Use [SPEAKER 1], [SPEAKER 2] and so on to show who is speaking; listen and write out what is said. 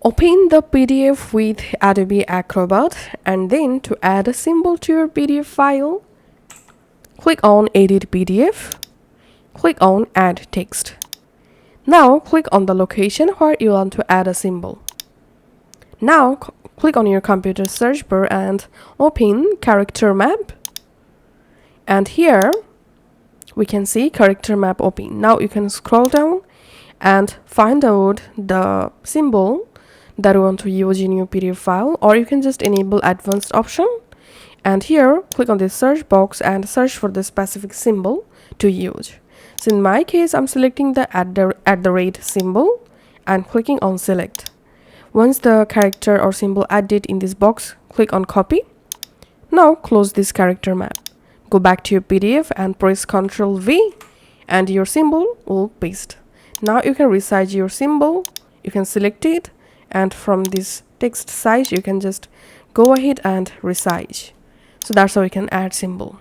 [SPEAKER 1] Open the PDF with Adobe Acrobat, and then to add a symbol to your PDF file, click on Edit PDF, click on Add Text. Now click on the location where you want to add a symbol. Now click on your computer search bar and open Character Map. And here we can see Character Map open. Now you can scroll down and find out the symbol that you want to use in your PDF file, or you can just enable advanced option, and here click on the search box and search for the specific symbol to use. So in my case, I'm selecting the at the rate symbol and clicking on select. Once the character or symbol added in this box, click on copy. Now close this character map. Go back to your PDF and press Ctrl V, and your symbol will paste. Now you can resize your symbol. You can select it, and from this text size you can just go ahead and resize. So that's how you can add symbol.